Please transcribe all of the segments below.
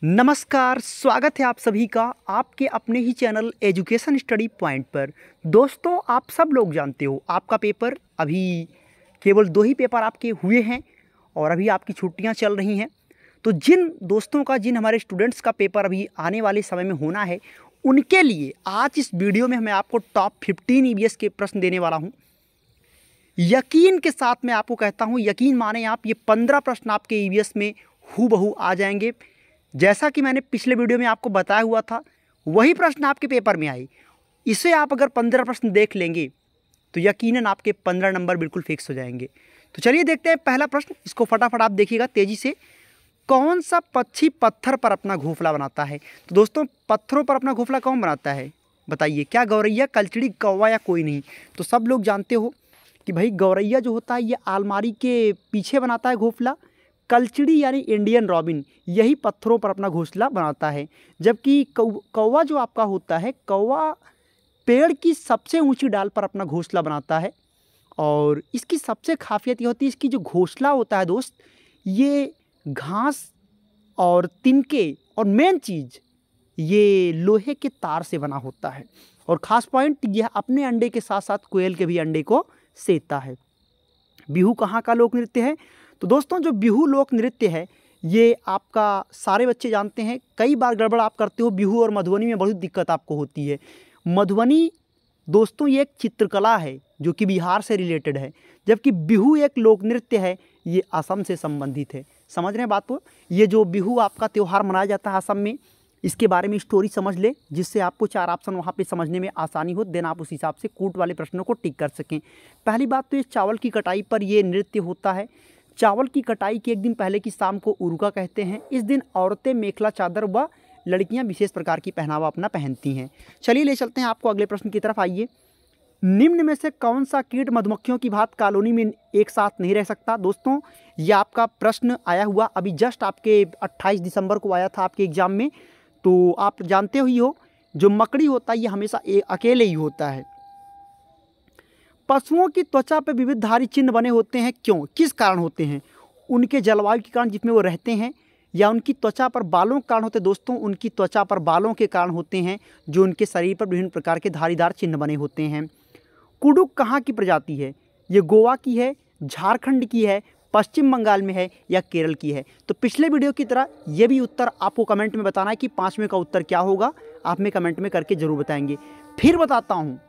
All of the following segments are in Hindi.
नमस्कार, स्वागत है आप सभी का आपके अपने ही चैनल एजुकेशन स्टडी पॉइंट पर। दोस्तों, आप सब लोग जानते हो आपका पेपर अभी केवल 2 ही पेपर आपके हुए हैं और अभी आपकी छुट्टियां चल रही हैं। तो जिन दोस्तों का, जिन हमारे स्टूडेंट्स का पेपर अभी आने वाले समय में होना है, उनके लिए आज इस वीडियो में मैं आपको टॉप 15 ईवीएस के प्रश्न देने वाला हूँ। यकीन के साथ मैं आपको कहता हूँ, यकीन माने आप, ये 15 प्रश्न आपके ईवीएस में हूबहू आ जाएंगे। जैसा कि मैंने पिछले वीडियो में आपको बताया हुआ था, वही प्रश्न आपके पेपर में आए। इसे आप अगर 15 प्रश्न देख लेंगे तो यकीनन आपके 15 नंबर बिल्कुल फिक्स हो जाएंगे। तो चलिए देखते हैं पहला प्रश्न। इसको फटाफट आप देखिएगा तेज़ी से। कौन सा पक्षी पत्थर पर अपना घोंसला बनाता है? तो दोस्तों, पत्थरों पर अपना घोंसला कौन बनाता है बताइए? क्या गौरैया, कलचड़ी, कौवा या कोई नहीं? तो सब लोग जानते हो कि भाई गौरैया जो होता है ये अलमारी के पीछे बनाता है घोंसला। कलचड़ी यानी इंडियन रॉबिन यही पत्थरों पर अपना घोंसला बनाता है। जबकि कौवा जो आपका होता है, कौवा पेड़ की सबसे ऊंची डाल पर अपना घोंसला बनाता है। और इसकी सबसे खासियत ये होती है, इसकी जो घोंसला होता है दोस्त, ये घास और तिनके और मेन चीज़ ये लोहे के तार से बना होता है। और ख़ास पॉइंट, यह अपने अंडे के साथ साथ कोयल के भी अंडे को सेता है। बिहू कहाँ का लोक नृत्य है? तो दोस्तों, जो बिहू लोक नृत्य है ये आपका सारे बच्चे जानते हैं। कई बार गड़बड़ आप करते हो, बिहू और मधुबनी में बहुत दिक्कत आपको होती है। मधुबनी दोस्तों ये एक चित्रकला है जो कि बिहार से रिलेटेड है, जबकि बिहू एक लोक नृत्य है, ये असम से संबंधित है। समझ रहे हैं बात को? ये जो बिहू आपका त्यौहार मनाया जाता है असम में, इसके बारे में स्टोरी समझ ले, जिससे आपको 4 ऑप्शन वहाँ पे समझने में आसानी हो, देन आप उस हिसाब से कूट वाले प्रश्नों को टिक कर सकें। पहली बात तो ये चावल की कटाई पर ये नृत्य होता है। चावल की कटाई के एक दिन पहले की शाम को उरुका कहते हैं। इस दिन औरतें मेखला चादर व लड़कियां विशेष प्रकार की पहनावा अपना पहनती हैं। चलिए ले चलते हैं आपको अगले प्रश्न की तरफ। आइए, निम्न में से कौन सा कीट मधुमक्खियों की भांति कॉलोनी में एक साथ नहीं रह सकता? दोस्तों, ये आपका प्रश्न आया हुआ अभी जस्ट आपके 28 दिसंबर को आया था आपके एग्जाम में। तो आप जानते ही हो, जो मकड़ी होता है ये हमेशा अकेले ही होता है। पशुओं की त्वचा पर विविध धारी चिन्ह बने होते हैं, क्यों, किस कारण होते हैं? उनके जलवायु के कारण जिसमें वो रहते हैं, या उनकी त्वचा पर बालों के कारण होते हैं? दोस्तों, उनकी त्वचा पर बालों के कारण होते हैं, जो उनके शरीर पर विभिन्न प्रकार के धारीदार चिन्ह बने होते हैं। कुडुक कहाँ की प्रजाति है? ये गोवा की है, झारखंड की है, पश्चिम बंगाल में है या केरल की है? तो पिछले वीडियो की तरह ये भी उत्तर आपको कमेंट में बताना है कि 5वें का उत्तर क्या होगा। आप में कमेंट में करके ज़रूर बताएंगे। फिर बताता हूँ,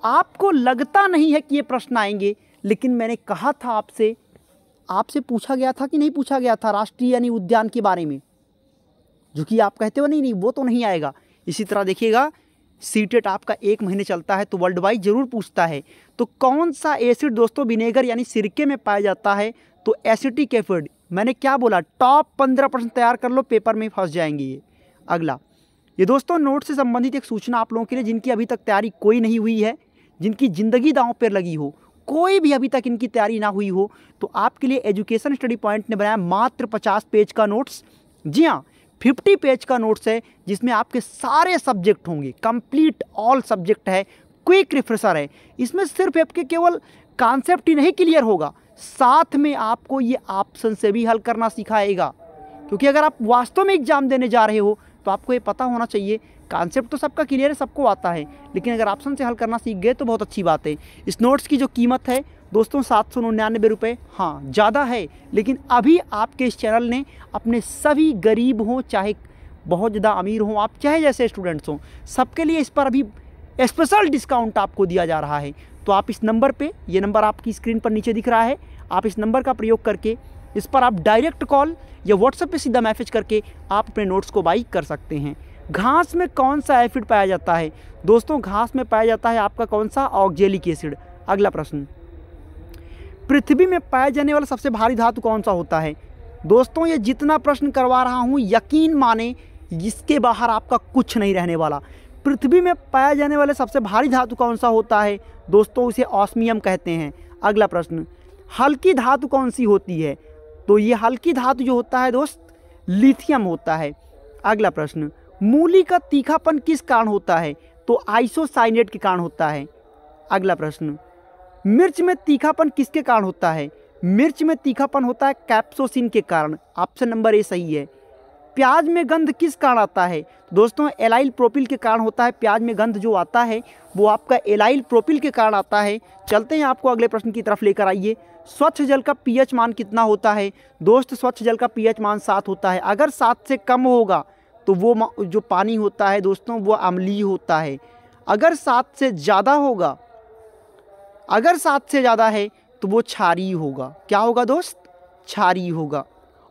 आपको लगता नहीं है कि ये प्रश्न आएंगे, लेकिन मैंने कहा था आपसे पूछा गया था कि नहीं पूछा गया था राष्ट्रीय यानी उद्यान के बारे में, जो कि आप कहते हो नहीं वो तो नहीं आएगा। इसी तरह देखिएगा, सीटेट आपका 1 महीने चलता है तो वर्ल्ड वाइड जरूर पूछता है। तो कौन सा एसिड दोस्तों विनेगर यानी सिरके में पाया जाता है? तो एसिटिक एसिड। मैंने क्या बोला, टॉप 15 प्रश्न तैयार कर लो, पेपर में फंस जाएंगे ये। अगला, ये दोस्तों नोट से संबंधित एक सूचना आप लोगों के लिए, जिनकी अभी तक तैयारी कोई नहीं हुई है, जिनकी ज़िंदगी दांव पर लगी हो, कोई भी अभी तक इनकी तैयारी ना हुई हो, तो आपके लिए एजुकेशन स्टडी पॉइंट ने बनाया मात्र 50 पेज का नोट्स। जी हाँ, 50 पेज का नोट्स है, जिसमें आपके सारे सब्जेक्ट होंगे, कंप्लीट ऑल सब्जेक्ट है, क्विक रिफ्रेशर है। इसमें सिर्फ आपके केवल कॉन्सेप्ट ही नहीं क्लियर होगा, साथ में आपको ये ऑप्शन से भी हल करना सिखाएगा। क्योंकि अगर आप वास्तव में एग्जाम देने जा रहे हो तो आपको ये पता होना चाहिए, कॉन्सेप्ट तो सबका क्लियर है, सबको आता है, लेकिन अगर ऑप्शन से हल करना सीख गए तो बहुत अच्छी बात है। इस नोट्स की जो कीमत है दोस्तों 799 रुपये, हाँ ज़्यादा है, लेकिन अभी आपके इस चैनल ने अपने सभी गरीब हों चाहे बहुत ज़्यादा अमीर हों, आप चाहे जैसे स्टूडेंट्स हों, सबके लिए इस पर अभी स्पेशल डिस्काउंट आपको दिया जा रहा है। तो आप इस नंबर पे, ये नंबर आपकी स्क्रीन पर नीचे दिख रहा है, आप इस नंबर का प्रयोग करके इस पर आप डायरेक्ट कॉल या व्हाट्सएप पे सीधा मैसेज करके आप अपने नोट्स को बाई कर सकते हैं। घास में कौन सा एसिड पाया जाता है? दोस्तों, घास में पाया जाता है आपका कौन सा? Oxalic acid. अगला प्रश्न, पृथ्वी में पाए जाने वाला सबसे भारी धातु कौन सा होता है? दोस्तों, ये जितना प्रश्न करवा रहा हूँ, यकीन माने इसके बाहर आपका कुछ नहीं रहने वाला। पृथ्वी में पाया जाने वाले सबसे भारी धातु कौन सा होता है? दोस्तों, उसे ऑस्मियम कहते हैं। अगला प्रश्न, हल्की धातु कौन सी होती है? तो ये हल्की धातु जो होता है दोस्त, लिथियम होता है। अगला प्रश्न, मूली का तीखापन किस कारण होता है? तो आइसोसाइनेट के कारण होता है। अगला प्रश्न, मिर्च में तीखापन किसके कारण होता है? मिर्च में तीखापन होता है कैप्सोसिन के कारण। ऑप्शन नंबर ए सही है। प्याज में गंध किस कारण आता है? दोस्तों एलाइल प्रोपिल के कारण होता है। प्याज में गंध जो आता है वो आपका एलाइल प्रोपिल के कारण आता है। चलते हैं आपको अगले प्रश्न की तरफ लेकर आइए। स्वच्छ जल का पीएच मान कितना होता है? दोस्त स्वच्छ जल का पीएच मान 7 होता है। अगर 7 से कम होगा तो वो जो पानी होता है दोस्तों वो अम्लीय होता है। अगर 7 से ज़्यादा होगा, अगर 7 से ज़्यादा है तो वो क्षारीय होगा। क्या होगा दोस्त? क्षारीय होगा।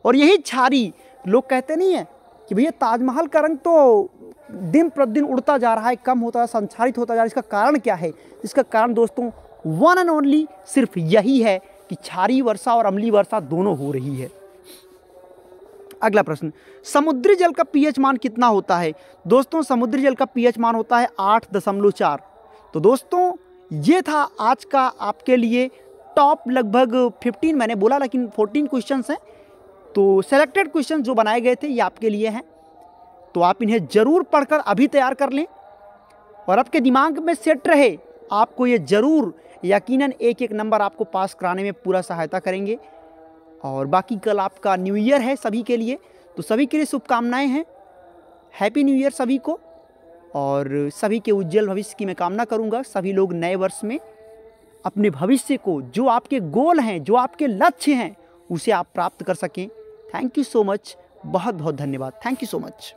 और यही क्षारीय लोग कहते नहीं है कि भैया ताजमहल का रंग तो दिन प्रतिदिन उड़ता जा रहा है, कम होता है, संक्षारित होता जा रहा है, इसका कारण क्या है? इसका कारण दोस्तों वन एंड ओनली सिर्फ यही है कि क्षारीय वर्षा और अम्लीय वर्षा दोनों हो रही है। अगला प्रश्न, समुद्री जल का पीएच मान कितना होता है? दोस्तों समुद्री जल का पीएच मान होता है 8.4। तो दोस्तों ये था आज का आपके लिए टॉप लगभग 15 मैंने बोला लेकिन 14 क्वेश्चंस हैं, तो सेलेक्टेड क्वेश्चन जो बनाए गए थे ये आपके लिए हैं। तो आप इन्हें ज़रूर पढ़कर अभी तैयार कर लें और आपके दिमाग में सेट रहे। आपको ये ज़रूर यकीनन एक एक नंबर आपको पास कराने में पूरा सहायता करेंगे। और बाकी कल आपका न्यू ईयर है सभी के लिए, तो सभी के लिए शुभकामनाएं हैं। हैप्पी न्यू ईयर सभी को, और सभी के उज्जवल भविष्य की मैं कामना करूंगा। सभी लोग नए वर्ष में अपने भविष्य को, जो आपके गोल हैं, जो आपके लक्ष्य हैं, उसे आप प्राप्त कर सकें। थैंक यू सो मच, बहुत बहुत धन्यवाद। Thank you so much.